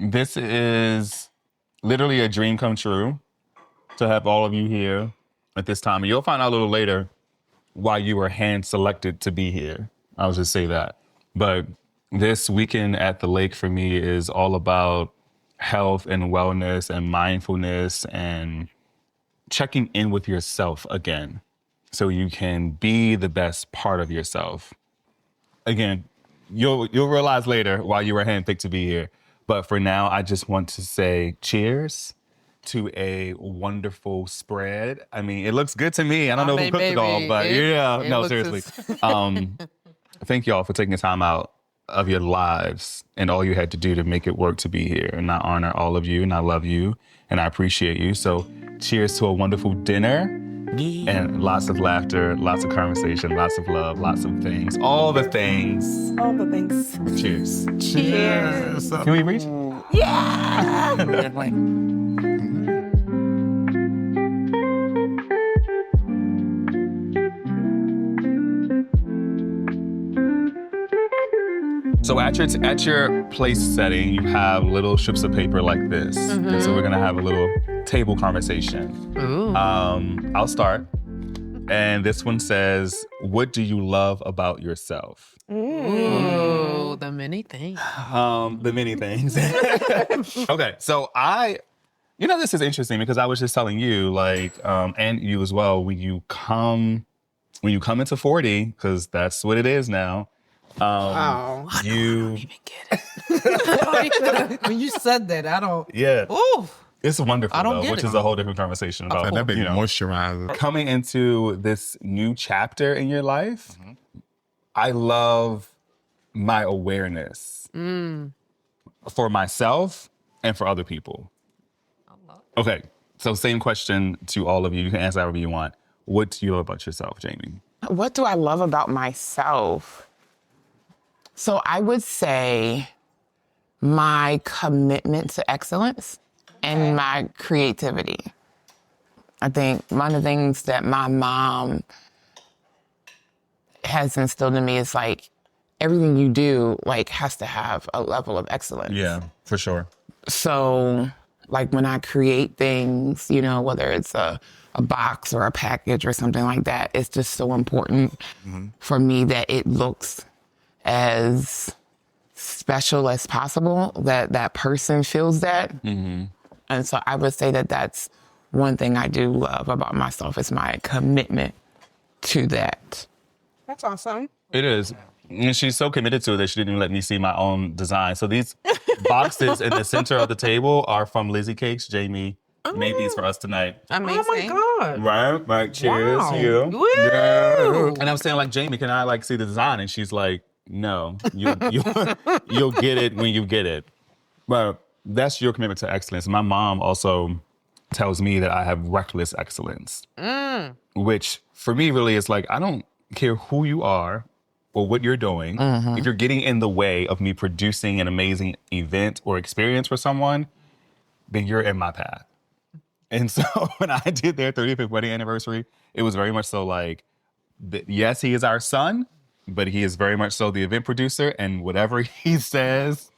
This is literally a dream come true to have all of you here at this time. And you'll find out a little later why you were hand selected to be here. I'll just say that. But this weekend at the lake for me is all about health and wellness and mindfulness and checking in with yourself again so you can be the best part of yourself. Again, you'll realize later why you were handpicked to be here. But for now, I just want to say cheers to a wonderful spread. I mean, it looks good to me. I don't know who cooked it all, but seriously. Thank y'all for taking the time out of your lives and all you had to do to make it work to be here. And I honor all of you and I love you and I appreciate you. So cheers to a wonderful dinner and lots of laughter, lots of conversation, lots of love, lots of things. All the things. All the things. Cheers. Cheers. Can we reach? Yeah. So at your place setting, you have little strips of paper like this. And so we're gonna have a little table conversation. Ooh. I'll start. And this one says, what do you love about yourself? Ooh, the many things. The many things. Okay, so this is interesting because I was just telling you, and you as well, when you come into 40, because that's what it is now. I don't even get it. When you said that, I don't. Yeah. Ooh. It's wonderful, I don't though, get which it. is a whole different conversation about That big moisturizer. coming into this new chapter in your life. I love my awareness for myself and for other people. Okay, so same question to all of you. You can answer however you want. What do you love about yourself, Jamie? What do I love about myself? So I would say my commitment to excellence and my creativity. I think one of the things that my mom has instilled in me is everything you do has to have a level of excellence. Yeah, for sure. So when I create things, whether it's a box or a package or something like that, it's just so important for me that it looks as special as possible, that person feels that. And so I would say that that's one thing I do love about myself is my commitment to that. That's awesome. It is. And she's so committed to it that she didn't even let me see my own design. So these boxes in the center of the table are from Lizzie Cakes. Jamie made these for us tonight. Amazing. Oh my God. Right. Cheers Wow. to you. Woo! Yeah. And I'm saying, Jamie, can I see the design? And she's like, no, you'll get it when you get it. But that's your commitment to excellence. My mom also tells me that I have reckless excellence, which for me really is I don't care who you are or what you're doing. If you're getting in the way of me producing an amazing event or experience for someone, then you're in my path. And so when I did their 35th wedding anniversary, it was very much so yes, he is our son, but he is very much so the event producer, and whatever he says,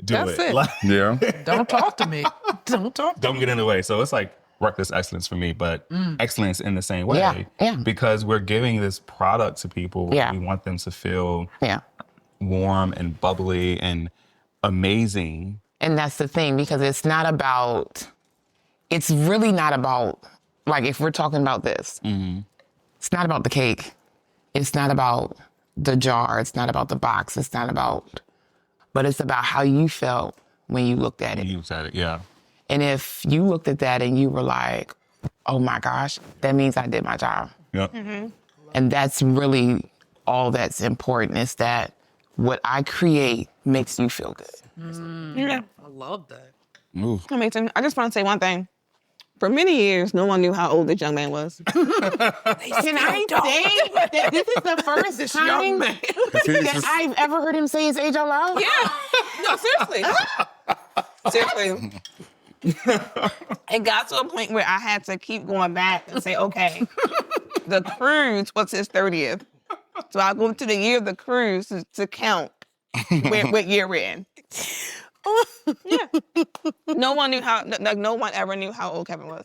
do That's it. it. Yeah. Don't talk to me. Don't talk to me. Don't get in the way. So it's reckless excellence for me, but excellence in the same way. Yeah. Because we're giving this product to people. Yeah. We want them to feel Yeah. warm and bubbly and amazing. And that's the thing, because it's really not about, if we're talking about this, it's not about the cake. It's not about the jar. It's not about the box. But it's about how you felt when you looked at it. You said it, yeah. And if you looked at that and you were like, oh my gosh, that means I did my job. Yep. And that's really all that's important, is that what I create makes you feel good. Yeah. I love that. Ooh. Amazing. I just want to say one thing. For many years, no one knew how old this young man was. Can I say that this is the first time that I've ever heard him say his age out loud? Yeah. No, seriously. It got to a point where I had to keep going back and say, okay, the cruise was his 30th. So I go to the year of the cruise to count what year we're in. Yeah. No one knew how. Like no one ever knew how old Kevin was.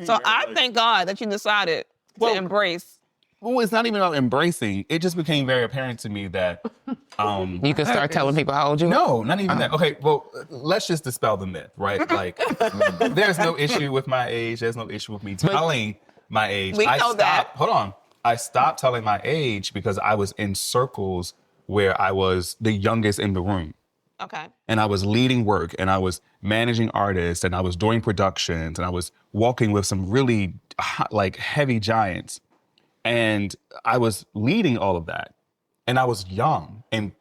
So I thank God that you decided to embrace. Well, it's not even about embracing. It just became very apparent to me that You can start telling people how old you are. no, not even that. Okay, well, let's just dispel the myth, right? Like, there's no issue with my age. There's no issue with me telling my age. We know that. Hold on. I stopped telling my age because I was in circles where I was the youngest in the room. Okay. And I was leading work, and I was managing artists, and I was doing productions, and I was walking with some really like heavy giants. And I was leading all of that. And I was young. And,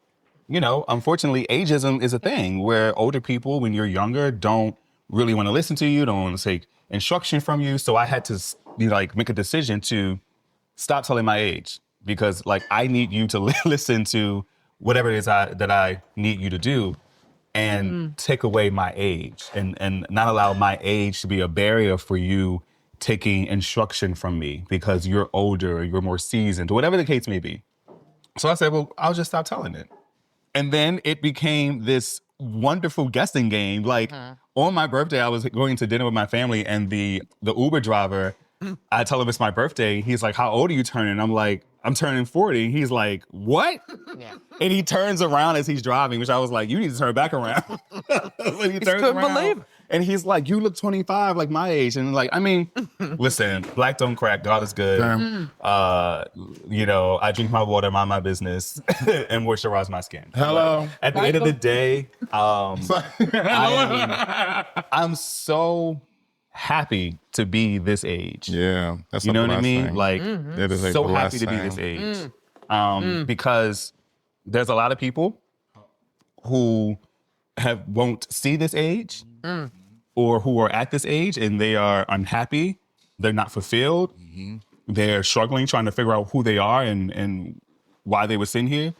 you know, unfortunately, ageism is a thing where older people, when you're younger, don't really want to listen to you, don't want to take instruction from you. So I had to, like, make a decision to stop telling my age because, like, I need you to listen to whatever it is that I need you to do and take away my age and not allow my age to be a barrier for you taking instruction from me because you're older or you're more seasoned or whatever the case may be. So I said, well, I'll just stop telling it. And then it became this wonderful guessing game. Like on my birthday, I was going to dinner with my family and the Uber driver, I tell him it's my birthday. He's like, how old are you turning? I'm like, I'm turning 40. He's like, what? Yeah. And he turns around as he's driving, which I was like, you need to turn back around. But he turns couldn't around, believe it. and he's like, you look 25, like my age. And like, I mean, listen, black don't crack. God is good. You know, I drink my water, mind my business, and moisturize my skin. Hello. But at the end of the day, I'm so happy to be this age. Yeah, that's You know a what I mean? blessing. Like, It is a so happy to be blessing. this age. Because there's a lot of people who won't see this age or who are at this age and they are unhappy. They're not fulfilled. They're struggling, trying to figure out who they are and why they were sitting here.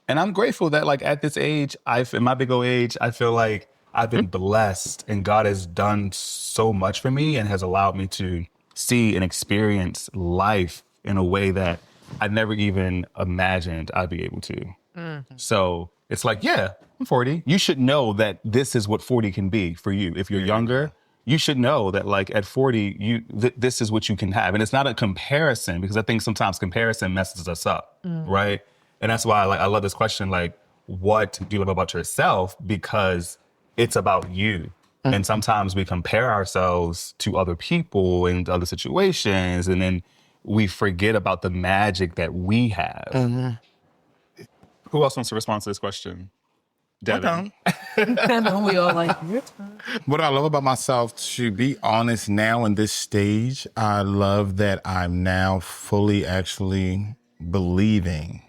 And I'm grateful that, like, at this age, in my big old age, I feel like I've been blessed and God has done so much for me and has allowed me to see and experience life in a way that I never even imagined I'd be able to. So it's like, yeah, I'm 40. You should know that this is what 40 can be for you. If you're younger, you should know that, like, at 40, this is what you can have. And it's not a comparison, because I think sometimes comparison messes us up, right? And that's why, like, I love this question, like, what do you love about yourself? Because it's about you. And sometimes we compare ourselves to other people and other situations, and then we forget about the magic that we have. Who else wants to respond to this question? Devin. We all like, What I love about myself, to be honest, now in this stage, I love that I'm now fully actually believing,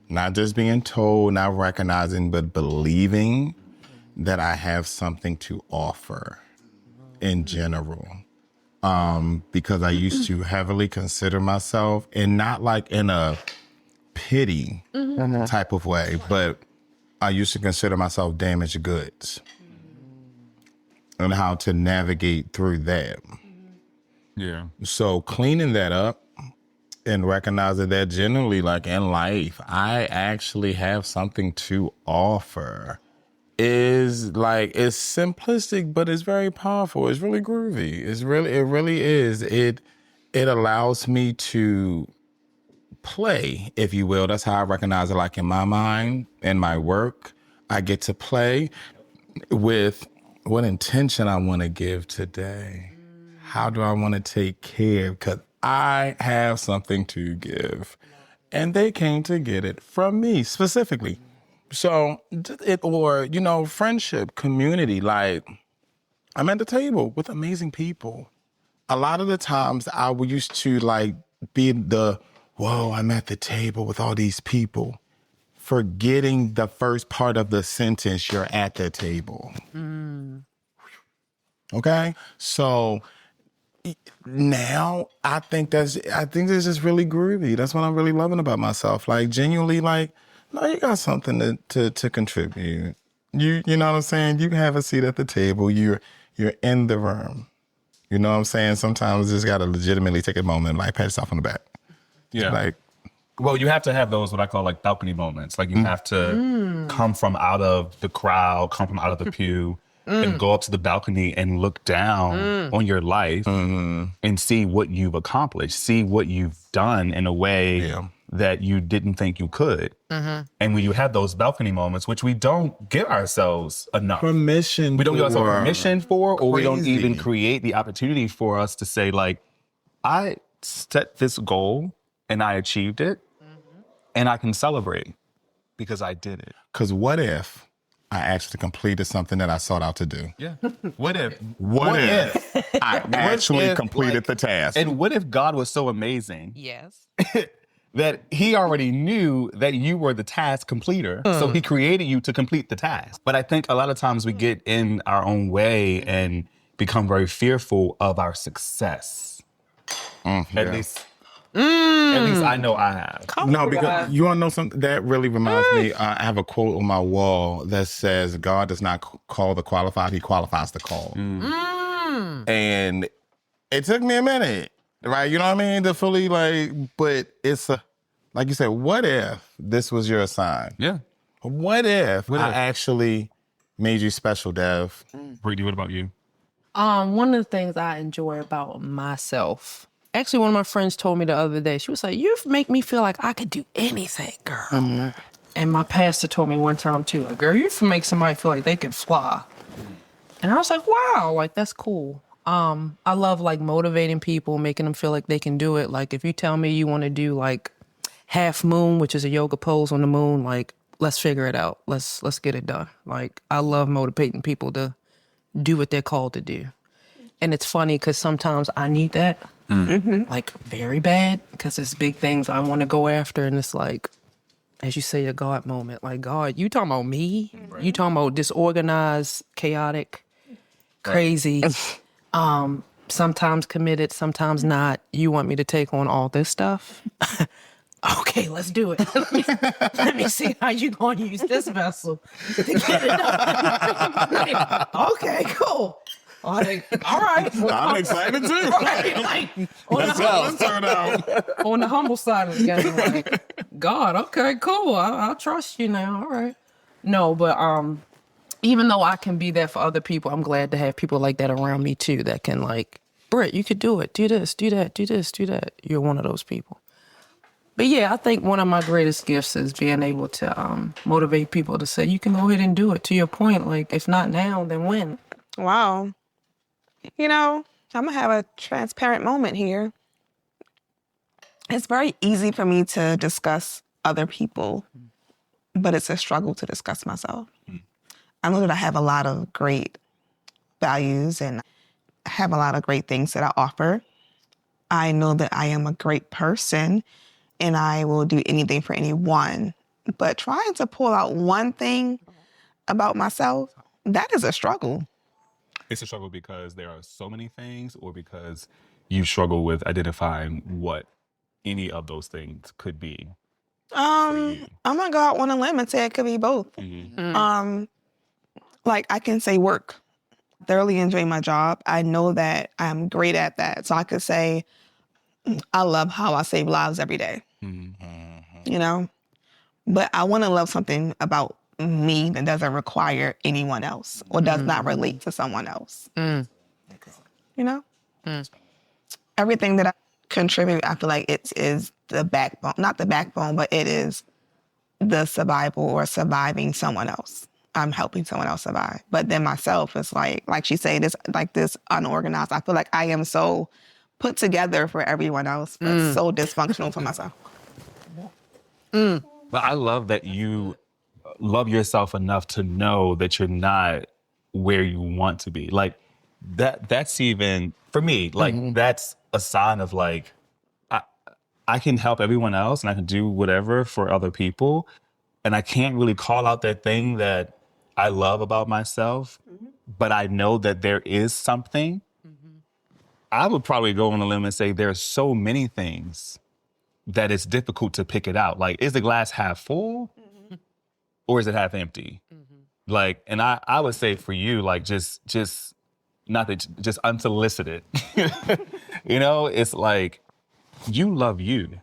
not just being told, not recognizing, but believing that I have something to offer in general. Because I used to heavily consider myself, and not like in a pity type of way, but I used to consider myself damaged goods and how to navigate through that. Yeah. So cleaning that up and recognizing that generally, like in life, I actually have something to offer is like, it's simplistic, but it's very powerful. It's really groovy. It really is. It allows me to play, if you will. That's how I recognize it. Like in my mind, in my work, I get to play with what intention I want to give today. How do I want to take care? Because I have something to give. And they came to get it from me specifically. So friendship, community, like I'm at the table with amazing people. A lot of the times I used to like be whoa, I'm at the table with all these people, forgetting the first part of the sentence, you're at the table. Okay? So now I think this is really groovy. That's what I'm really loving about myself. Like genuinely, like, no, you got something to contribute. You know what I'm saying? You can have a seat at the table. You're in the room. You know what I'm saying? Sometimes you just gotta legitimately take a moment and like pat yourself on the back. Yeah. Like, Well, you have to have those what I call like balcony moments. Like you have to come from out of the crowd, come from out of the pew, and go up to the balcony and look down on your life and see what you've accomplished, see what you've done in a way that you didn't think you could. And when you have those balcony moments, which we don't give ourselves enough Permission. we don't give ourselves for- permission for, or we don't Crazy. even create the opportunity for us to say, like, I set this goal and I achieved it, and I can celebrate because I did it. Because what if I actually completed something that I sought out to do? Yeah. What if? What if I actually if, completed like- the task? And what if God was so amazing Yes. that he already knew that you were the task completer, so he created you to complete the task? But I think a lot of times we get in our own way and become very fearful of our success. At least I know I have. No, because you want to know something that really reminds me. I have a quote on my wall that says, "God does not call the qualified; He qualifies the called." And it took me a minute, right? You know what I mean? To fully but it's like you said. What if this was your sign? Yeah. What if What I if? actually made you special, Dev? Brady, what about you? One of the things I enjoy about myself. Actually, one of my friends told me the other day, she was like, "You make me feel like I could do anything, girl." And my pastor told me one time too, like, "Girl, you make somebody feel like they can fly." And I was like, wow, like that's cool. I love like motivating people, making them feel like they can do it. Like if you tell me you want to do like half moon, which is a yoga pose on the moon, like let's figure it out. Let's get it done. Like I love motivating people to do what they're called to do. And it's funny because sometimes I need that, like very bad, because it's big things I want to go after. And it's like, as you say, a God moment. Like, God, you talking about me? Right. You talking about disorganized, chaotic, crazy, sometimes committed, sometimes not. You want me to take on all this stuff? Okay, let's do it. Let me see how you gonna use this vessel to get it done. Okay, cool. Like, all right. I'm excited too. Right, like, Let's go. Let's turn out. on the humble side of the game, like, God, okay, cool. I'll trust you now. All right. No, but even though I can be there for other people, I'm glad to have people like that around me too that can like, Britt, you could do it. Do this, do that, do this, do that. You're one of those people. But yeah, I think one of my greatest gifts is being able to motivate people to say, you can go ahead and do it. To your point, like, if not now, then when? Wow. You know, I'm going to have a transparent moment here. It's very easy for me to discuss other people, but it's a struggle to discuss myself. I know that I have a lot of great values and have a lot of great things that I offer. I know that I am a great person and I will do anything for anyone. But trying to pull out one thing about myself, that is a struggle. It's a struggle because there are so many things, or because you struggle with identifying what any of those things could be. I'm gonna go out on a limb and say it could be both. Like I can say work. Thoroughly enjoy my job. I know that I'm great at that. So I could say I love how I save lives every day. You know? But I want to love something about me that doesn't require anyone else or does not relate to someone else. You know? Everything that I contribute, I feel like it is the backbone, not the backbone, but it is the survival or surviving someone else. I'm helping someone else survive. But then myself is like she said, this unorganized. I feel like I am so put together for everyone else, but so dysfunctional for myself. But I love that you love yourself enough to know that you're not where you want to be. Like that's even, for me, like that's a sign of like, I can help everyone else and I can do whatever for other people. And I can't really call out that thing that I love about myself, but I know that there is something. I would probably go on a limb and say there's so many things that it's difficult to pick it out. Like, is the glass half full or is it half empty? Like, and I would say for you, like, just not that, just unsolicited. You know, it's like, you love you.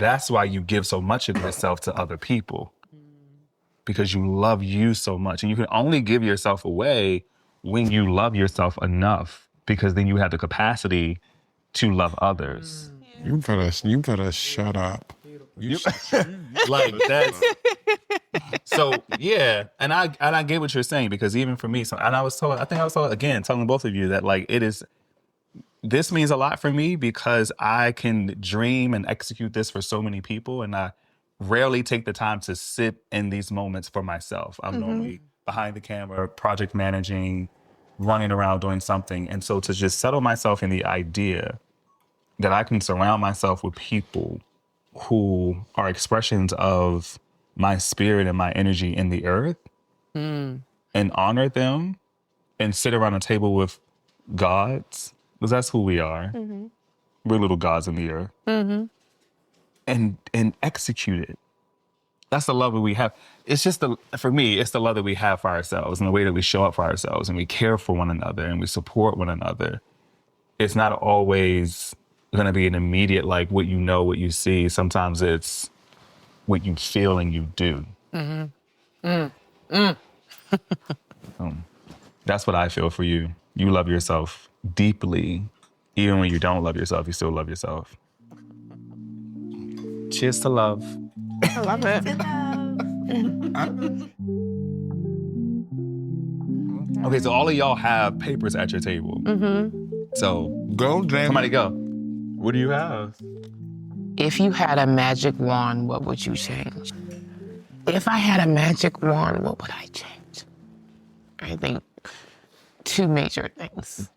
That's why you give so much of yourself to other people, because you love you so much. And you can only give yourself away when you love yourself enough, because then you have the capacity to love others. You better shut up. Like that's so yeah. And I get what you're saying, because even for me, so and I think I was telling both of you that like this means a lot for me, because I can dream and execute this for so many people, and I rarely take the time to sit in these moments for myself. I'm normally behind the camera, project managing, running around doing something. And so to just settle myself in the idea that I can surround myself with people who are expressions of my spirit and my energy in the earth, and honor them, and sit around a table with gods, because that's who we are. We're little gods in the earth. And execute it. That's the love that we have. It's just for me, it's the love that we have for ourselves, and the way that we show up for ourselves, and we care for one another, and we support one another. It's not always going to be an immediate, like what you know, what you see. Sometimes it's what you feel and you do. That's what I feel for you. You love yourself deeply. Even when you don't love yourself, you still love yourself. Cheers to love. I love it. Okay, so all of y'all have papers at your table. So Go, Jamie. somebody go. What do you have? If you had a magic wand, what would you change? If I had a magic wand, what would I change? I think 2 major things.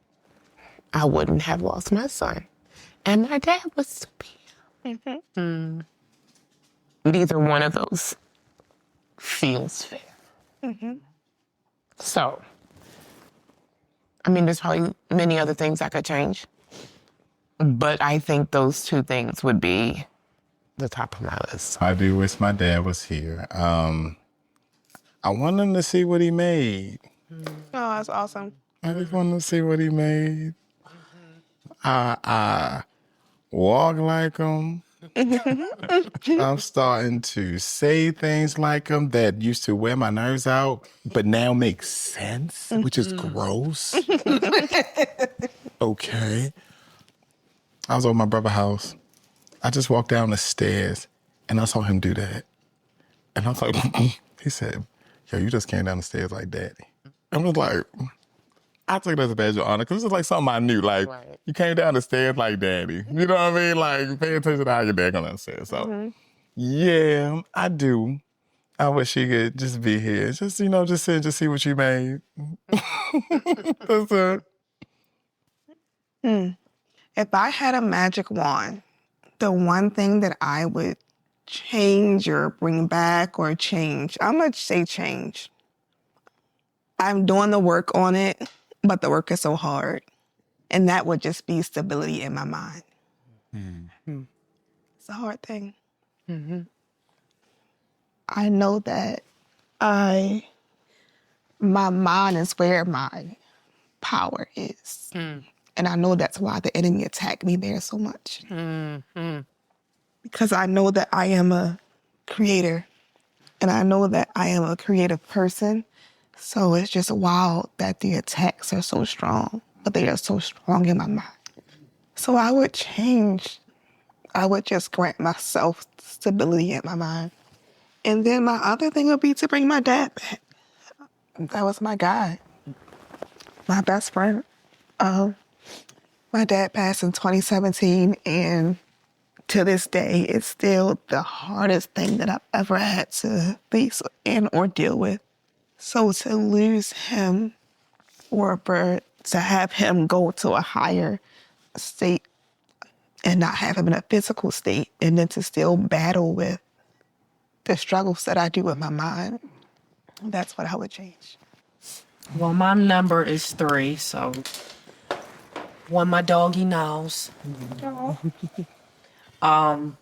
I wouldn't have lost my son, and my dad would still be here. Neither one of those feels fair. So, I mean, there's probably many other things I could change, but I think those 2 things would be the top of my list. I do wish my dad was here. I want him to see what he made. Oh, that's awesome. I just want him to see what he made. I walk like him. I'm starting to say things like him that used to wear my nerves out, but now makes sense, which is gross. Okay. I was over my brother's house. I just walked down the stairs and I saw him do that. And I was like, he said, yo, you just came down the stairs like daddy. I was like, I took it as a badge of honor, because this is like something I knew. Like, Right. you came down the stairs like daddy. You know what I mean? Like, pay attention to how your dad comes down the stairs. So, yeah, I do. I wish he could just be here. Just, just sit and just see what you made. That's it. If I had a magic wand, the one thing that I would change or bring back or change, I'm going to say change. I'm doing the work on it, but the work is so hard. And that would just be stability in my mind. It's a hard thing. I know that my mind is where my power is. And I know that's why the enemy attacked me there so much. Because I know that I am a creator. And I know that I am a creative person. So it's just wild that the attacks are so strong, but they are so strong in my mind. So I would change. I would just grant myself stability in my mind. And then my other thing would be to bring my dad back. That was my guy, my best friend. My dad passed in 2017, and to this day, it's still the hardest thing that I've ever had to face and or deal with. So to lose him, or to have him go to a higher state and not have him in a physical state, and then to still battle with the struggles that I do with my mind, that's what I would change. Well, my number is 3, so one my doggy knows. 2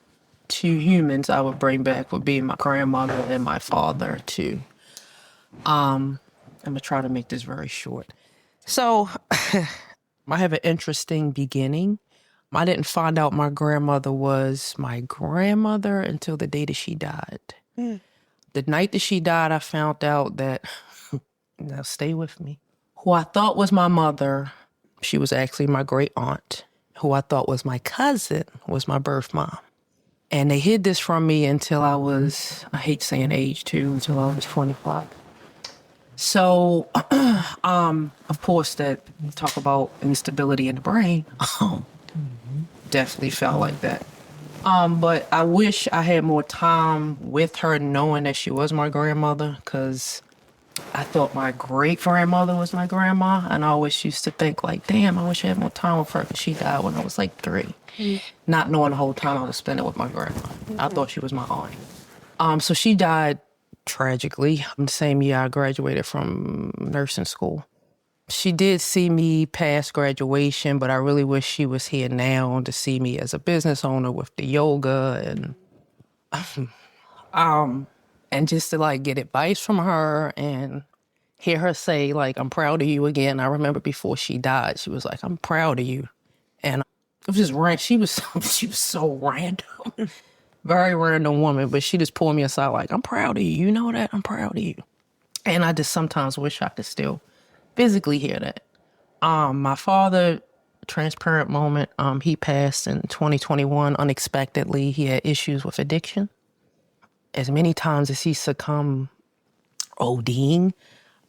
humans I would bring back would be my grandmother and my father too. I'm gonna try to make this very short. So I have an interesting beginning. I didn't find out my grandmother was my grandmother until the day that she died. The night that she died, I found out that, now stay with me, who I thought was my mother, she was actually my great aunt. Who I thought was my cousin was my birth mom. And they hid this from me until I was, I hate saying age too, until I was 25. So, of course, that talk about instability in the brain, definitely felt like that. But I wish I had more time with her knowing that she was my grandmother, because I thought my great-grandmother was my grandma, and I always used to think like, damn, I wish I had more time with her, because she died when I was like 3. Not knowing the whole time I was spending with my grandma. I thought she was my aunt. So she died tragically the same year I graduated from nursing school. She did see me past graduation, but I really wish she was here now to see me as a business owner with the yoga and just to like get advice from her and hear her say like, I'm proud of you again. I remember before she died, she was like, I'm proud of you. And it was just random. She was so random. Very random woman, but she just pulled me aside like, I'm proud of you. You know that? I'm proud of you. And I just sometimes wish I could still physically hear that. My father, transparent moment, he passed in 2021 unexpectedly. He had issues with addiction. As many times as he succumbed ODing,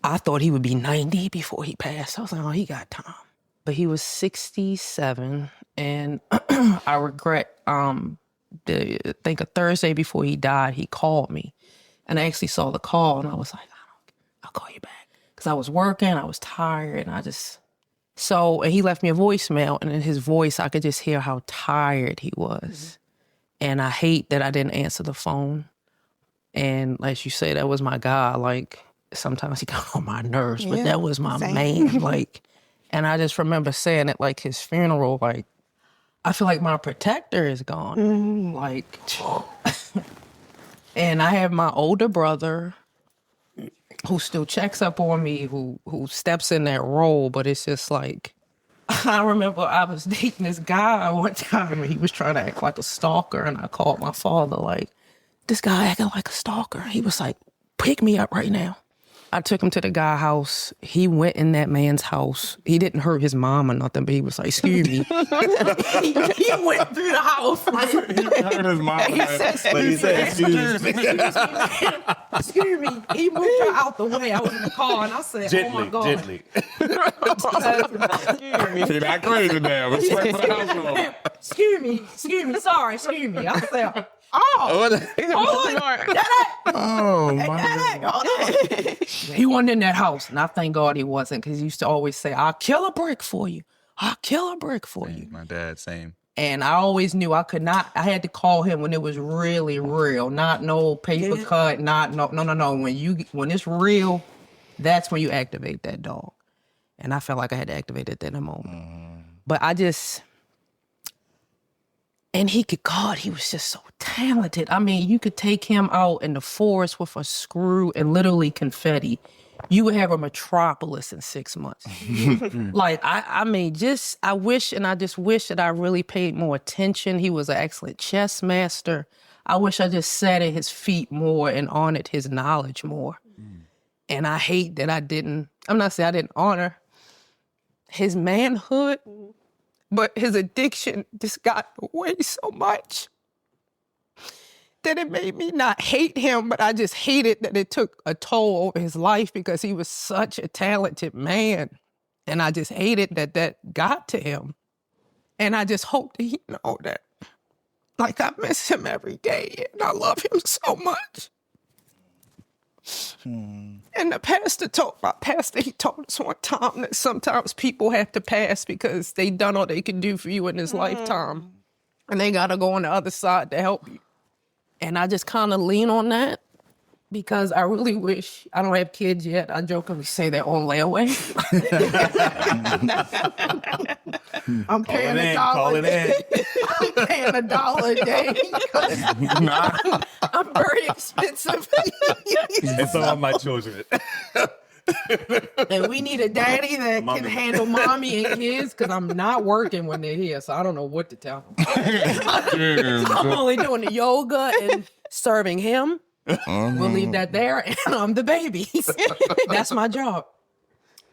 I thought he would be 90 before he passed. I was like, oh, he got time. But he was 67, and I regret, I think a Thursday before he died, he called me. And I actually saw the call, and I was like, I'll call you back. Because I was working, I was tired, and and he left me a voicemail, and in his voice, I could just hear how tired he was. And I hate that I didn't answer the phone. And as you say, that was my guy. Like, sometimes he got on my nerves, but that was my man. Like, and I just remember saying at like his funeral, like, I feel like my protector is gone. Like, and I have my older brother who still checks up on me, who steps in that role, but it's just like, I remember I was dating this guy one time and he was trying to act like a stalker, and I called my father like, this guy acting like a stalker. He was like, pick me up right now. I took him to the guy's house. He went in that man's house. He didn't hurt his mom or nothing, but he was like, excuse me. he went through the house. Like, He hurt his mom. He said, excuse me. Excuse me. He moved her out the way. I was in the car, and I said, Gently, oh my God. gently. You're not crazy now. Respect for the household. Excuse me. Sorry, excuse me. I said, oh my. He wasn't in that house, and I thank God he wasn't, because he used to always say, I'll kill a brick for you. I'll kill a brick for you. My dad, same. And I always knew I could not, I had to call him when it was really real, not no paper cut, not no. When it's real, that's when you activate that dog. And I felt like I had to activate it in a moment. But and he was just so talented. I mean, you could take him out in the forest with a screw and literally confetti. You would have a metropolis in 6 months. Like, I wish that I really paid more attention. He was an excellent chess master. I wish I just sat at his feet more and honored his knowledge more. And I hate that I'm not saying I didn't honor his manhood, but his addiction just got away so much that it made me not hate him, but I just hated that it took a toll over his life, because he was such a talented man. And I just hated that got to him. And I just hope that he know that, like, I miss him every day and I love him so much. And the pastor told us one time that sometimes people have to pass because they done all they can do for you in this lifetime. And they got to go on the other side to help you. And I just kind of lean on that, because I really wish, I don't have kids yet. I jokingly say they're on layaway. I'm paying $1 a day. I'm paying $1 a day. I'm very expensive. And so are my children. And we need a daddy that can handle mommy and kids because I'm not working when they're here, so I don't know what to tell them. I'm only doing the yoga and serving him. We'll leave that there, and I'm the babies. That's my job.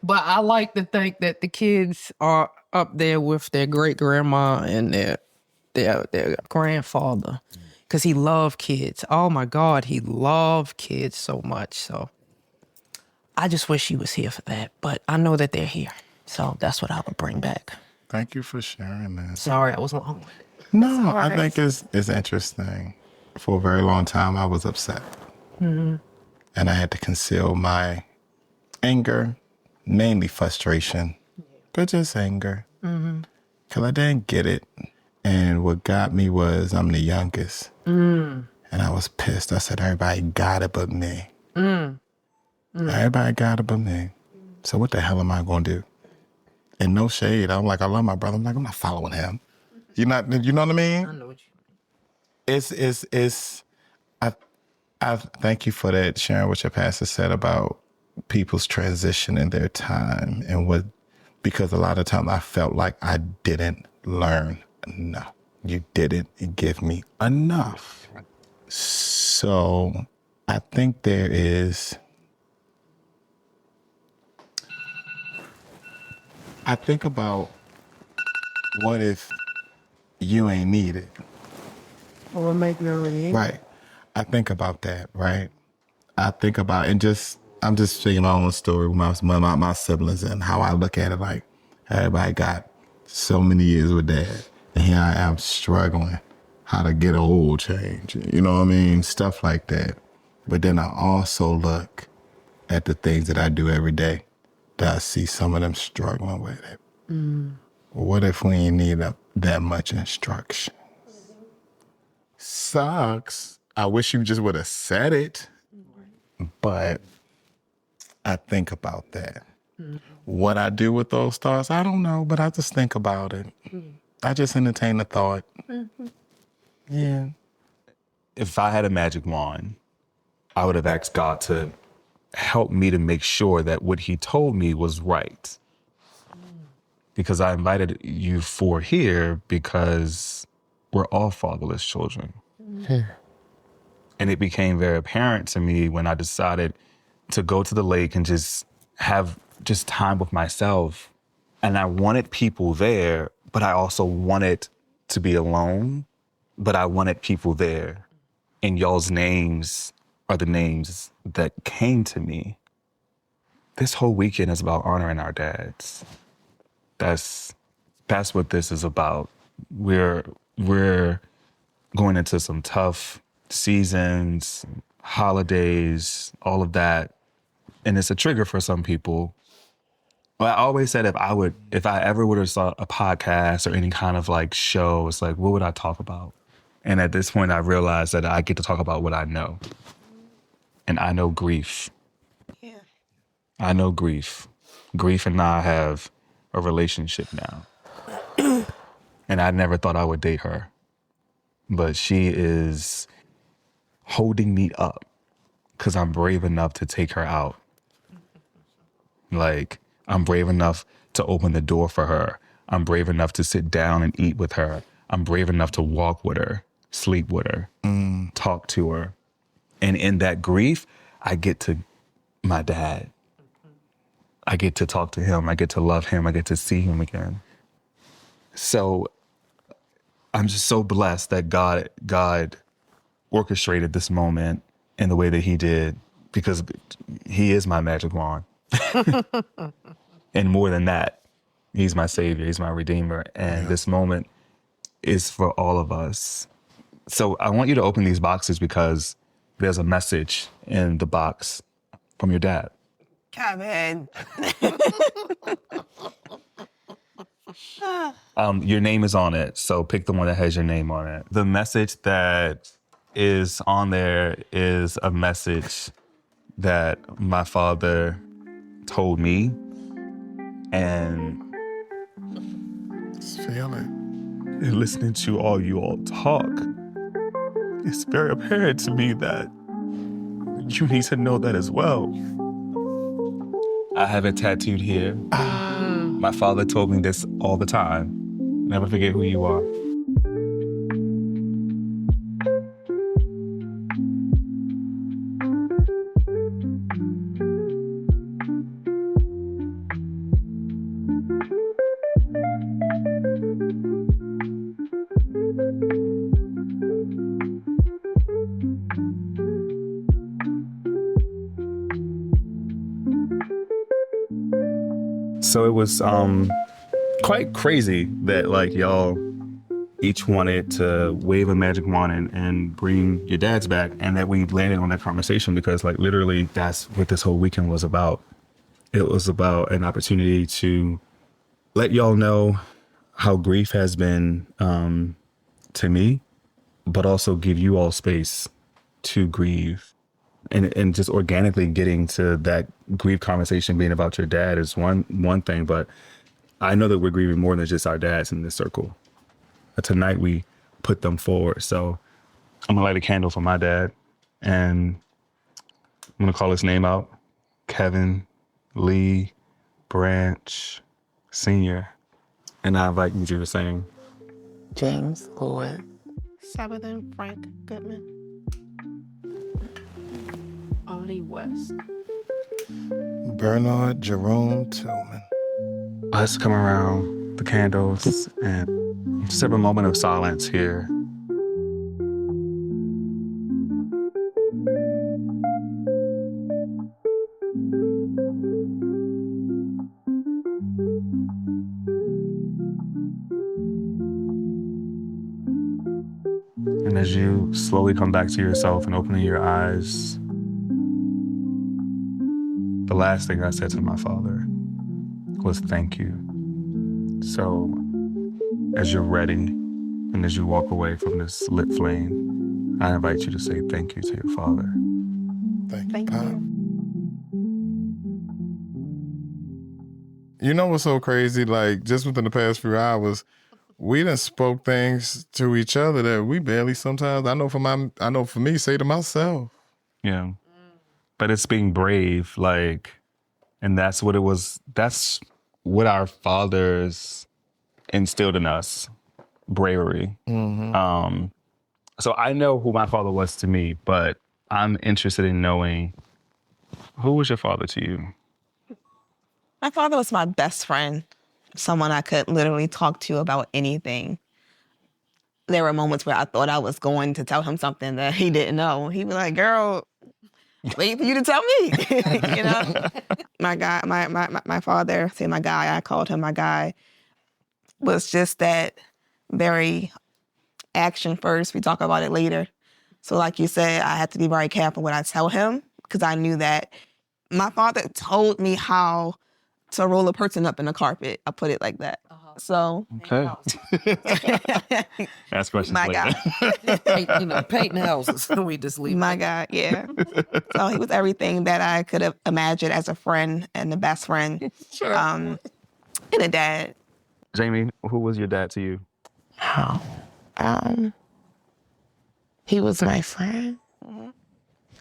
But I like to think that the kids are up there with their great grandma and their grandfather, because he loved kids. Oh my God, he loved kids so much. So I just wish he was here for that. But I know that they're here, so that's what I would bring back. Thank you for sharing that. Sorry, I was long. No, I think it's interesting. For a very long time, I was upset. And I had to conceal my anger, mainly frustration, but just anger. Because I didn't get it. And what got me was I'm the youngest. And I was pissed. I said, everybody got it but me. Everybody got it but me. So what the hell am I going to do? And no shade. I'm like, I love my brother. I'm like, I'm not following him. You know what I mean? I know what you mean. I thank you for that, sharing what your pastor said about people's transition in their time and because a lot of times I felt like I didn't learn enough. You didn't give me enough. So I think I think about what if you ain't needed? Or make me Right. I think about that, right? I think about, I'm just thinking my own story with my siblings and how I look at it like everybody got so many years with dad. And here I am struggling how to get an oil change. You know what I mean? Stuff like that. But then I also look at the things that I do every day that I see some of them struggling with it. What if we ain't need that much instruction? Sucks. I wish you just would have said it. But I think about that. What I do with those thoughts, I don't know, but I just think about it. I just entertain the thought. Yeah. If I had a magic wand, I would have asked God to help me to make sure that what he told me was right. Because I invited you for here because we're all fatherless children. And it became very apparent to me when I decided to go to the lake and just have just time with myself. And I wanted people there, but I also wanted to be alone, but I wanted people there. And y'all's names are the names that came to me. This whole weekend is about honoring our dads. That's what this is about. We're going into some tough seasons, holidays, all of that. And it's a trigger for some people. But I always said if I ever would have saw a podcast or any kind of like show, it's like, what would I talk about? And at this point, I realized that I get to talk about what I know. And I know grief. Yeah. I know grief. Grief and I have a relationship now. And I never thought I would date her. But she is holding me up because I'm brave enough to take her out. Like, I'm brave enough to open the door for her. I'm brave enough to sit down and eat with her. I'm brave enough to walk with her, sleep with her, talk to her. And in that grief, I get to my dad. I get to talk to him. I get to love him. I get to see him again. So I'm just so blessed that God orchestrated this moment in the way that he did, because he is my magic wand. And more than that, he's my savior. He's my redeemer. And this moment is for all of us. So I want you to open these boxes because there's a message in the box from your dad. Kevin. Your name is on it, so pick the one that has your name on it. The message that is on there is a message that my father told me, and Just feel it. in listening to all you all talk, it's very apparent to me that you need to know that as well. I have it tattooed here. My father told me this all the time. Never forget who you are. So it was quite crazy that like y'all each wanted to wave a magic wand and bring your dads back, and that we landed on that conversation because like literally that's what this whole weekend was about. It was about an opportunity to let y'all know how grief has been to me, but also give you all space to grieve. And just organically getting to that grief conversation being about your dad is one thing, but I know that we're grieving more than just our dads in this circle. Tonight we put them forward. So I'm gonna light a candle for my dad, and I'm gonna call his name out: Kevin Lee Branch Sr. And I invite you to sing. James Lloyd. Sabbath Frank Goodman. Audie West. Bernard Jerome Tillman. Let's come around the candles and just have a moment of silence here. And as you slowly come back to yourself and opening your eyes, the last thing I said to my father was thank you. So as you're ready and as you walk away from this lit flame, I invite you to say thank you to your father. Thank you. You know what's so crazy? Like, just within the past few hours, we done spoke things to each other that we barely sometimes, I know for me, say to myself. Yeah. But it's being brave, like, and that's what it was. That's what our fathers instilled in us, bravery. Mm-hmm. So I know who my father was to me, but I'm interested in knowing, who was your father to you? My father was my best friend, someone I could literally talk to about anything. There were moments where I thought I was going to tell him something that he didn't know. He'd be like, girl, wait for you to tell me. You know? My father, say my guy, I called him my guy, was just that very action first. We talk about it later. So like you said, I had to be very careful what I tell him because I knew that my father told me how to roll a person up in the carpet. I put it like that. So, Okay. Ask questions my later. guy. Painting houses. We just leave. My God, yeah. So he was everything that I could have imagined as a friend and the best friend. Sure. And a dad. Jamie, who was your dad to you? He was my friend.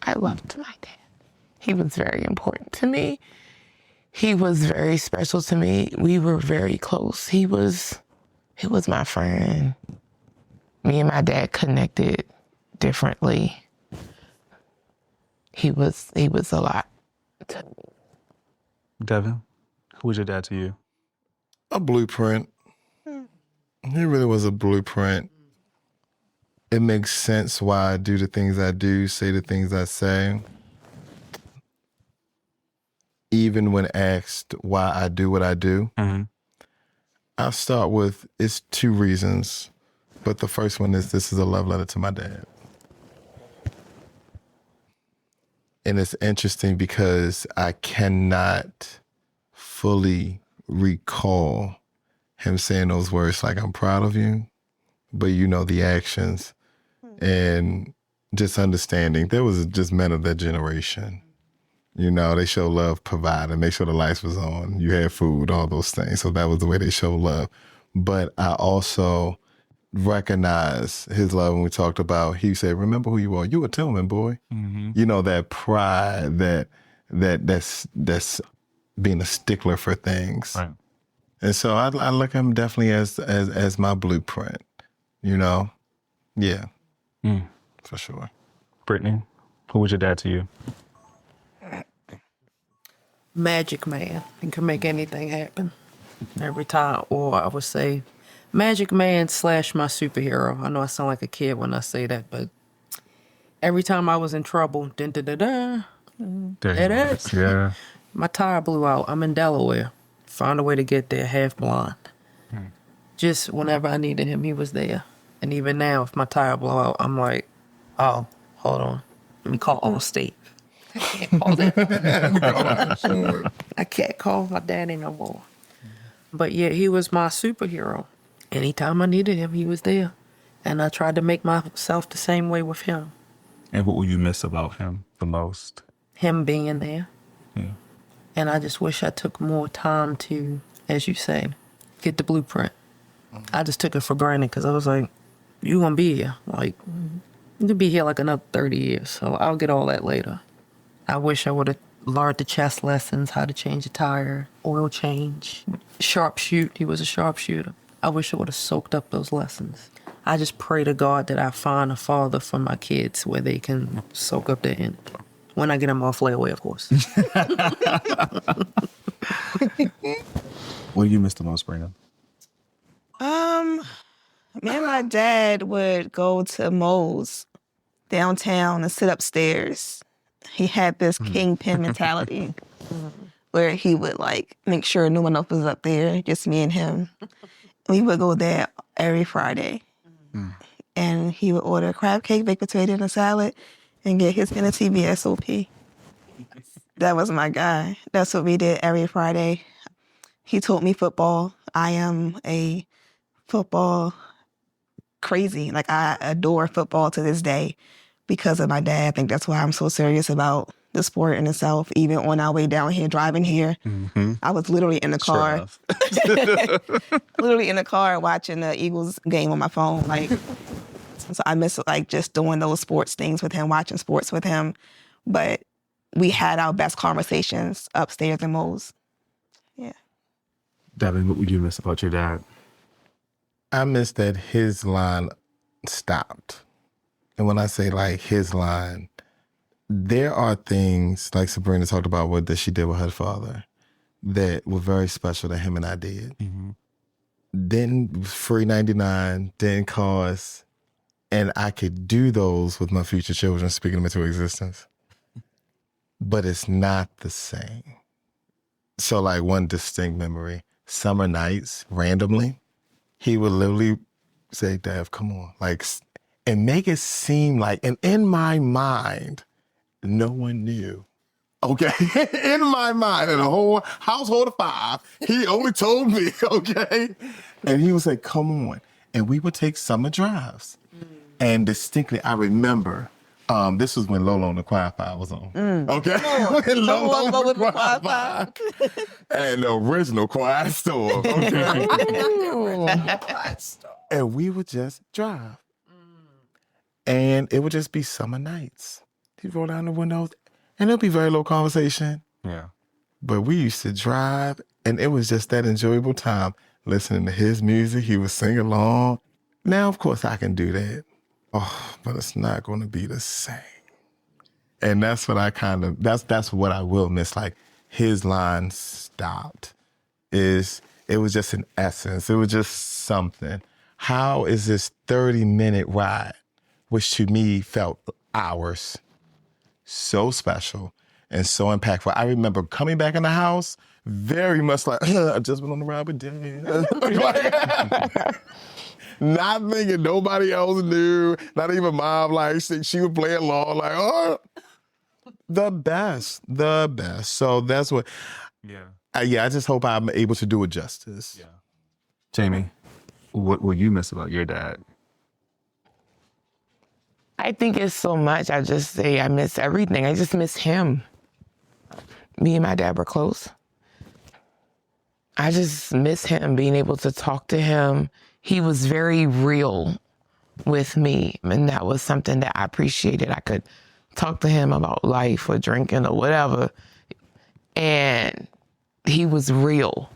I loved my dad. He was very important to me. He was very special to me. We were very close. He was my friend. Me and my dad connected differently. He was a lot to me. Devin, who was your dad to you? A blueprint. He really was a blueprint. It makes sense why I do the things I do, say the things I say. Even when asked why I do what I do, I start with, it's two reasons. But the first one is, this is a love letter to my dad. And it's interesting because I cannot fully recall him saying those words like, I'm proud of you, but you know the actions. And just understanding, there was just men of that generation. You know, they show love, provide, and make sure the lights was on. You had food, all those things. So that was the way they show love. But I also recognize his love when we talked about, he said, remember who you are. You a Tillman boy. You know, that pride, that's being a stickler for things. Right. And so I look at him definitely as my blueprint, you know? Yeah, for sure. Brittany, who was your dad to you? Magic man. He can make anything happen every time. Or I would say magic man / my superhero. I know I sound like a kid when I say that, but every time I was in trouble, dun, dun, dun, dun, There it you go. is. Yeah. My tire blew out. I'm in Delaware. Found a way to get there half blind. Just whenever I needed him, he was there. And even now, if my tire blow out, I'm like, oh, hold on. Let me call Allstate. I can't call them. I can't call my daddy no more. But yeah, he was my superhero. Anytime I needed him, he was there. And I tried to make myself the same way with him. And what will you miss about him the most? Him being there. Yeah. And I just wish I took more time to, as you say, get the blueprint. I just took it for granted because I was like, you going to be here. Like, you'll be here like another 30 years. So I'll get all that later. I wish I would have learned the chess lessons, how to change a tire, oil change, sharpshoot. He was a sharpshooter. I wish I would have soaked up those lessons. I just pray to God that I find a father for my kids where they can soak up their energy. When I get them off layaway, of course. What do you miss the most, Brandon? Me and my dad would go to Moe's downtown and sit upstairs. He had this kingpin mentality where he would like make sure no one else was up there, just me and him. We would go there every Friday. And he would order crab cake, baked potato, and a salad and get his inner TV SOP. That was my guy. That's what we did every Friday. He taught me football. I am a football crazy. Like, I adore football to this day because of my dad. I think that's why I'm so serious about the sport in itself. Even on our way down here, driving here, I was literally in the car. Literally in the car watching the Eagles game on my phone. Like, so I miss like just doing those sports things with him, watching sports with him. But we had our best conversations upstairs in Moe's. Yeah. Devin, what would you miss about your dad? I miss that his line stopped. And when I say like his line, there are things like Sabrina talked about what that she did with her father that were very special that him and I did. Didn't free 99, didn't cost, and I could do those with my future children, speaking them into existence. But it's not the same. So like one distinct memory, summer nights, randomly, he would literally say, Dev, come on. Like, and make it seem like, and in my mind, no one knew. Okay? In my mind, in a whole household of 5, he only told me, okay? And he would say, come on. And we would take summer drives. And distinctly, I remember, this was when Lolo and the Choir Fire was on. Okay? When Lolo and the Choir Fire. And the original Choir Store. Okay? And we would just drive. And it would just be summer nights. He'd roll down the windows, and it'll be very low conversation. Yeah. But we used to drive, and it was just that enjoyable time listening to his music. He would sing along. Now, of course, I can do that. Oh, but it's not going to be the same. And that's what I kind of, that's what I will miss. Like, his line stopped. It was just an essence. It was just something. How is this 30-minute ride, which to me felt hours, so special and so impactful? I remember coming back in the house very much like, I just went on the ride with Dad. Not thinking nobody else knew, not even Mom. Like, she would play along, like, oh, the best. So that's what, I just hope I'm able to do it justice. Yeah. Jamie, what will you miss about your dad? I think it's so much. I just say I miss everything. I just miss him. Me and my dad were close. I just miss him, being able to talk to him. He was very real with me, and that was something that I appreciated. I could talk to him about life or drinking or whatever, and he was real.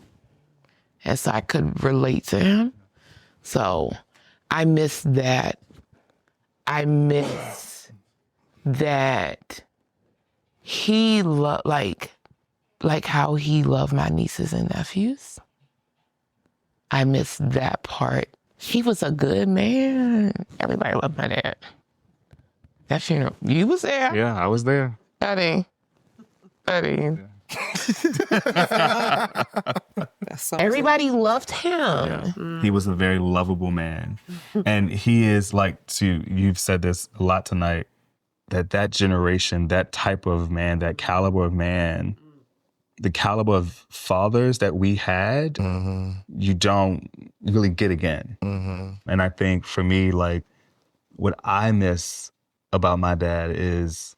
And so I could relate to him. So I miss that. I miss that he like how he loved my nieces and nephews. I miss that part. He was a good man. Everybody loved my dad. That funeral, you was there. Yeah, I was there. Buddy. Everybody loved him. He was a very lovable man. And he is you've said this a lot tonight, that generation, that type of man, that caliber of man, the caliber of fathers that we had, you don't really get again. And I think for me, what I miss about my dad is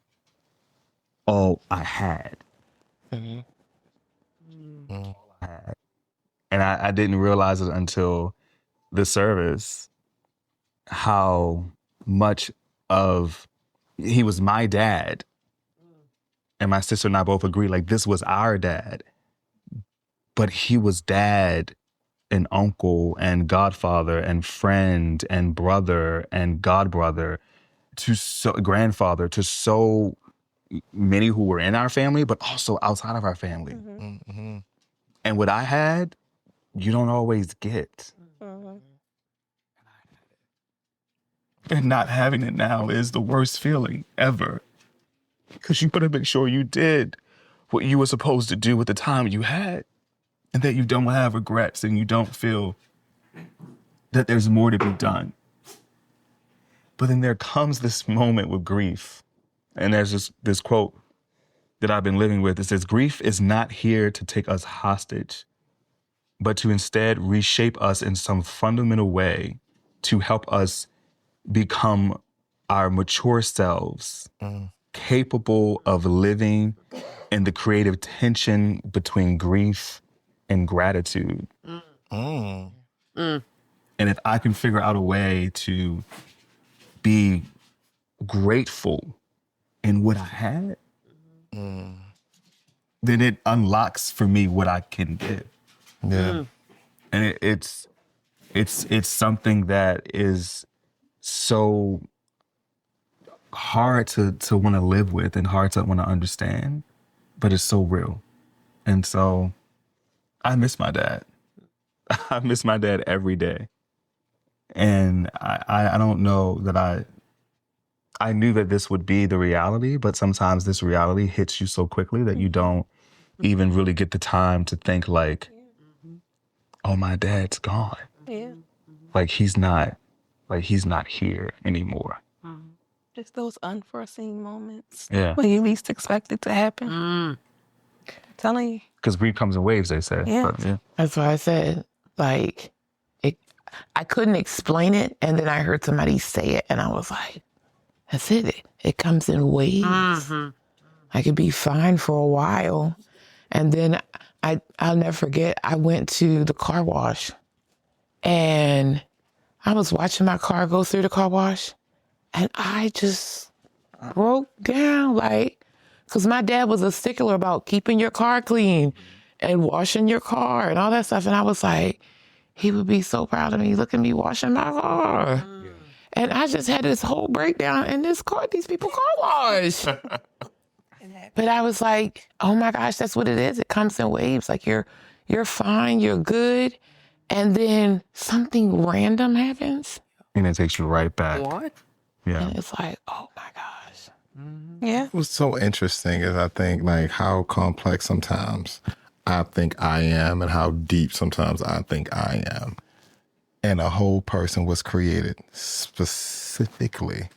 all I had. All I had. And I didn't realize it until the service, how much of he was my dad. And my sister and I both agree, this was our dad. But he was dad and uncle and godfather and friend and brother and godbrother grandfather to so many who were in our family, but also outside of our family. And what I had, you don't always get. And not having it now is the worst feeling ever. Because you better make sure you did what you were supposed to do with the time you had. And that you don't have regrets and you don't feel that there's more to be done. But then there comes this moment with grief. And there's this quote that I've been living with. It says, grief is not here to take us hostage, but to instead reshape us in some fundamental way to help us become our mature selves, capable of living in the creative tension between grief and gratitude. And if I can figure out a way to be grateful in what I had, then it unlocks for me what I can give. Yeah. And it's something that is so hard to want to live with and hard to want to understand, but it's so real. And so I miss my dad. I miss my dad every day. And I don't know that I knew that this would be the reality, but sometimes this reality hits you so quickly that you don't even really get the time to think oh, my dad's gone. Yeah. He's not here anymore. Just those unforeseen moments. Yeah. When you least expect it to happen. I'm telling you. Because grief comes in waves, they say. Yeah. But, yeah. That's why I said, I couldn't explain it. And then I heard somebody say it and I was like, that's it. It comes in waves. I could be fine for a while. And then I'll never forget, I went to the car wash and I was watching my car go through the car wash and I just broke down because my dad was a stickler about keeping your car clean and washing your car and all that stuff. And I was like, he would be so proud of me. Look at me washing my car. And I just had this whole breakdown in this car, these people car wash. But I was like, oh my gosh, that's what it is. It comes in waves. You're fine, you're good. And then something random happens. And it takes you right back. What? Yeah. And it's like, oh my gosh. Yeah. What's so interesting is I think how complex sometimes I think I am and how deep sometimes I think I am. And a whole person was created specifically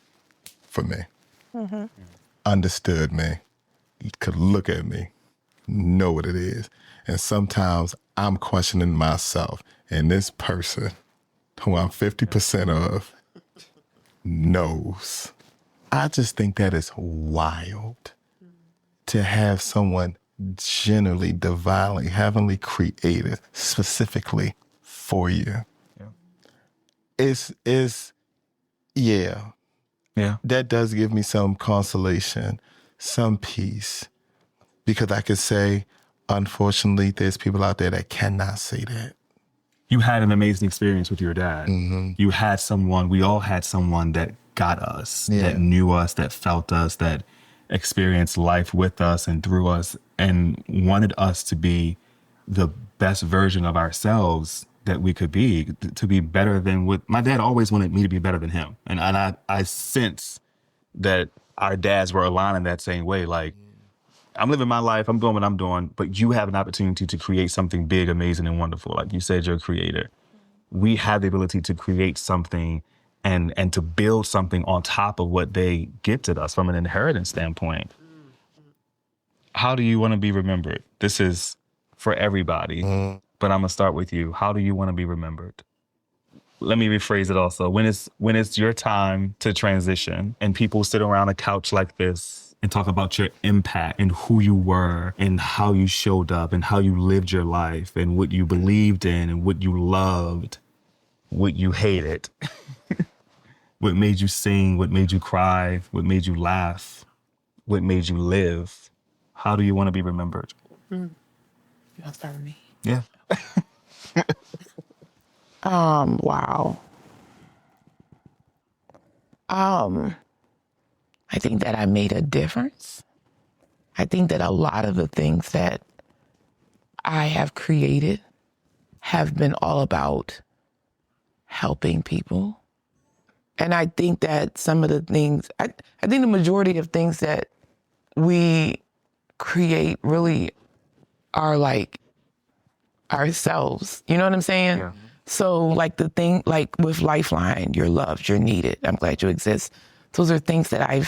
for me. Understood me, could look at me, know what it is. And sometimes I'm questioning myself. And this person, who I'm 50% of, knows. I just think that is wild to have someone generally, divinely, heavenly created specifically for you. Yeah. Yeah. That does give me some consolation, some peace, because I could say, unfortunately, there's people out there that cannot say that. You had an amazing experience with your dad. You had someone, we all had someone that got us, that knew us, that felt us, that experienced life with us and through us and wanted us to be the best version of ourselves that we could be, to be better than what my dad always wanted me to be better than him. And I sense that our dads were aligned in that same way. Like, I'm living my life, I'm doing what I'm doing, but you have an opportunity to create something big, amazing, and wonderful. Like you said, you're a creator. We have the ability to create something and to build something on top of what they gifted us from an inheritance standpoint. How do you want to be remembered? This is for everybody, but I'm gonna start with you. How do you want to be remembered? Let me rephrase it also. When it's your time to transition and people sit around a couch like this and talk about your impact and who you were and how you showed up and how you lived your life and what you believed in and what you loved, what you hated, what made you sing, what made you cry, what made you laugh, what made you live. How do you want to be remembered? You want to start with me? Yeah. Wow. I think that I made a difference. I think that a lot of the things that I have created have been all about helping people. And I think that some of the things, I think the majority of things that we create really are like ourselves. You know what I'm saying? Yeah. So like the thing, like with Lifeline, you're loved, you're needed, I'm glad you exist. Those are things that I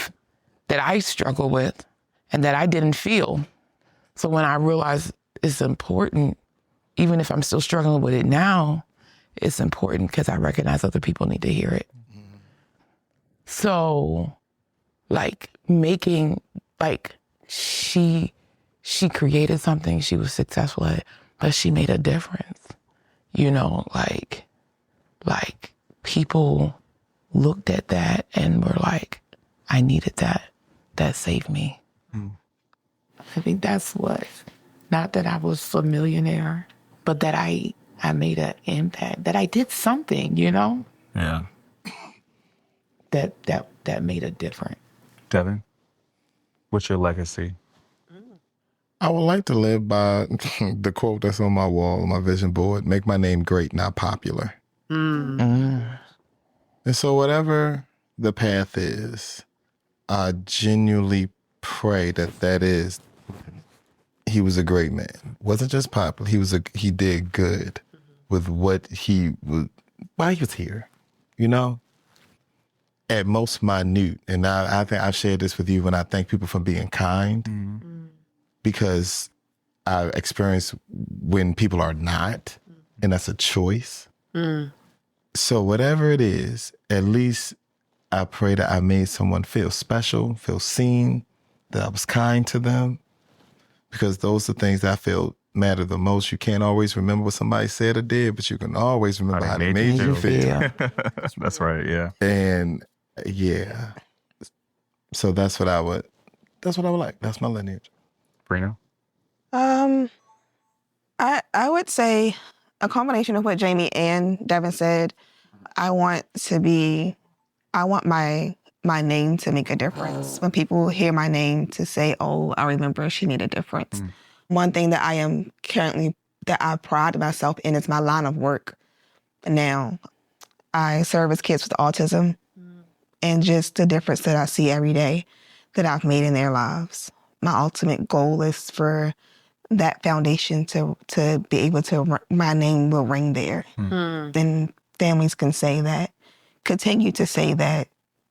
struggle with and that I didn't feel. So when I realized it's important, even if I'm still struggling with it now, it's important because I recognize other people need to hear it. Mm-hmm. So like making, like she created something, she was successful at it, but she made a difference. You know, like people looked at that and were like, I needed that. That saved me. I think that's what, not that I was a millionaire, but that I made an impact, that I did something, you know? Yeah. That made a difference. Devin, what's your legacy? I would like to live by the quote that's on my wall, on my vision board, make my name great, not popular. And so whatever the path is, I genuinely pray that is, he was a great man. Wasn't just popular, he did good with what he was, while he was here, you know? At most minute, and I think I've shared this with you when I thank people for being kind, because I experience when people are not, and that's a choice. So whatever it is, at least I pray that I made someone feel special, feel seen, that I was kind to them, because those are things that I feel matter the most. You can't always remember what somebody said or did, but you can always remember how they made you feel. That's right, yeah. And yeah, so that's what I would like. That's my lineage. Brina? I would say a combination of what Jamie and Devin said. I want my name to make a difference. When people hear my name, to say, oh, I remember she made a difference. One thing that I am currently, that I pride myself in, is my line of work. Now, I service kids with autism, and just the difference that I see every day that I've made in their lives. My ultimate goal is for that foundation to be able to, my name will ring there. Then families can say that, continue to say that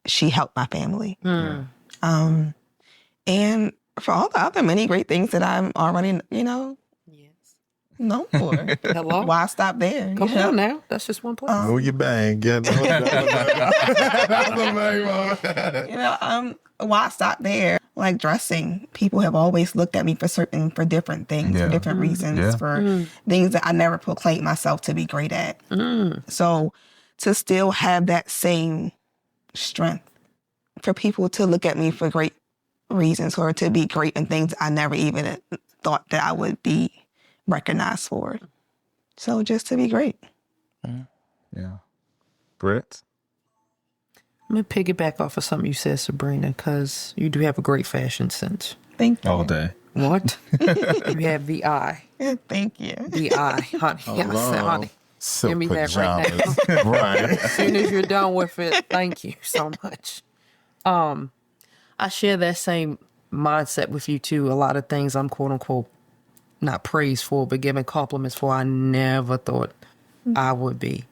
she helped my family. And for all the other many great things that I'm already, known for. Hello? Why stop there? Come on now. That's just one place. Move your bang. Get why stop there? Like dressing, people have always looked at me for different things, for different reasons, for things that I never proclaimed myself to be great at. So to still have that same strength, for people to look at me for great reasons for it to be great and things I never even thought that I would be recognized for. So just to be great. Yeah. Britt? I'm going to piggyback off of something you said, Sabrina, because you do have a great fashion sense. Thank you. All day. What? You have the eye. Thank you. The eye, honey. I said, honey. Silk Give me that right pajamas. now. Right. As soon as you're done with it, thank you so much. I share that same mindset with you too. A lot of things I'm quote unquote not praised for, but given compliments for, I never thought I would be.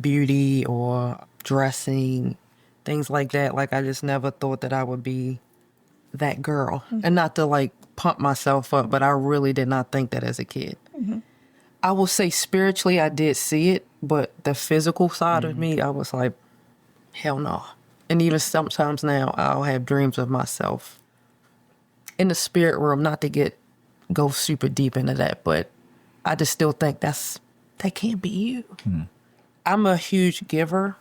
Beauty or dressing, things like that. Like I just never thought that I would be that girl. And not to like pump myself up, but I really did not think that as a kid. I will say spiritually I did see it, but the physical side of me, I was like, hell no. And even sometimes now I'll have dreams of myself in the spirit realm, not to go super deep into that, but I just still think that can't be you. I'm a huge giver.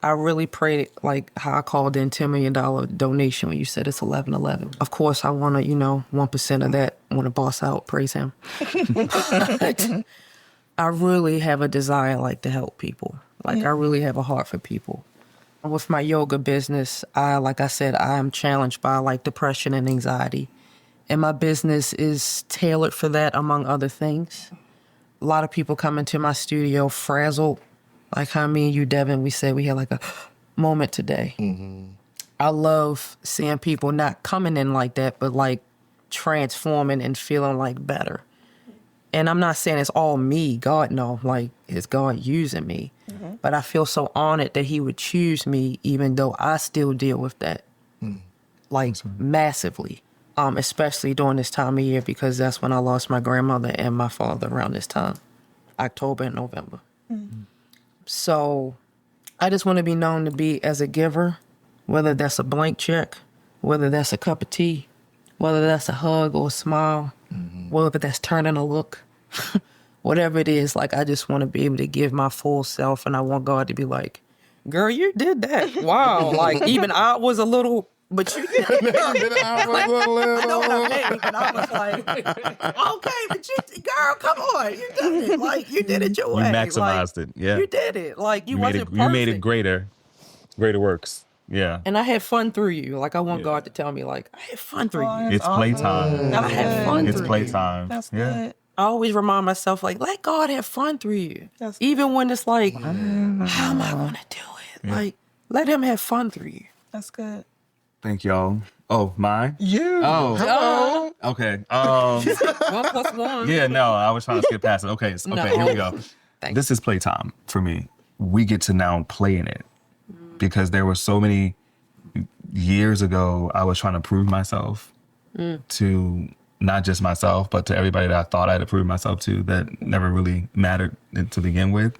I really prayed, like how I called in $10 million donation when you said it's 11/11. Of course, I want to, 1% of that, want to boss out, praise him. But I really have a desire, like, to help people. Like, I really have a heart for people. With my yoga business, like I said, I am challenged by, like, depression and anxiety. And my business is tailored for that, among other things. A lot of people come into my studio frazzled. Like how me and you, Devin, we said we had like a moment today. I love seeing people not coming in like that, but like transforming and feeling like better. And I'm not saying it's all me. God, no. Like, it's God using me. But I feel so honored that he would choose me, even though I still deal with that. Like, massively. Especially during this time of year, because that's when I lost my grandmother and my father around this time. October and November. So I just want to be known to be as a giver, whether that's a blank check, whether that's a cup of tea, whether that's a hug or a smile, whether that's turning a look, whatever it is. Like, I just want to be able to give my full self, and I want God to be like, girl, you did that. Wow. Like, even I was a little, but you did it. I know what I mean, but I was like, okay, but girl, come on. You did it. Like, you did it your way. You maximized it. Yeah. You did it. Like, you wasn't perfect. You made it greater. Greater works. Yeah. And I had fun through you. Like, I want God to tell me, like, I had fun through you. It's playtime. I had fun It's through playtime. That's Yeah. good. I always remind myself, like, let God have fun through you. Even when it's like, how am I going to do it? Yeah. Like, let him have fun through you. That's good. Thank y'all. Oh, mine? You. Oh. Hello. Okay. 1+1. Yeah, no, I was trying to skip past it. Okay, here we go. Thanks. This is playtime for me. We get to now play in it because there were so many years ago I was trying to prove myself to not just myself, but to everybody that I thought I had to prove myself to that never really mattered to begin with.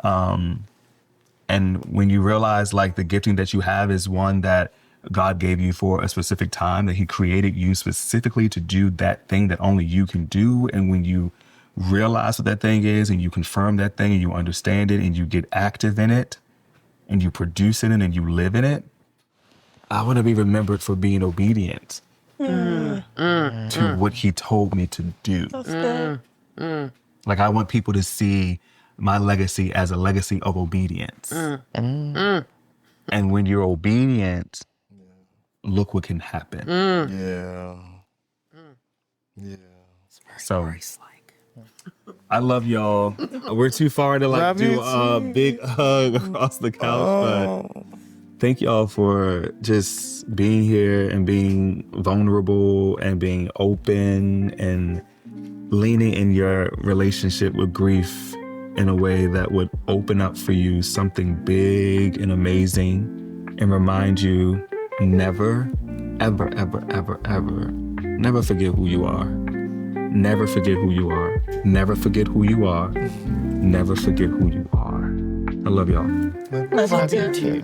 And when you realize like the gifting that you have is one that God gave you for a specific time, that he created you specifically to do that thing that only you can do. And when you realize what that thing is and you confirm that thing and you understand it and you get active in it and you produce in it and you live in it, I want to be remembered for being obedient to what he told me to do. That's good. Like, I want people to see my legacy as a legacy of obedience. And when you're obedient, look what can happen. Yeah. Yeah. So Christ-like. I love y'all. We're too far to like Love do you a big hug across the couch, but thank y'all for just being here and being vulnerable and being open and leaning in your relationship with grief in a way that would open up for you something big and amazing and remind you never, ever, ever, ever, ever, never forget who you are. Never forget who you are. Never forget who you are. Never forget who you are. I love y'all. Love you too.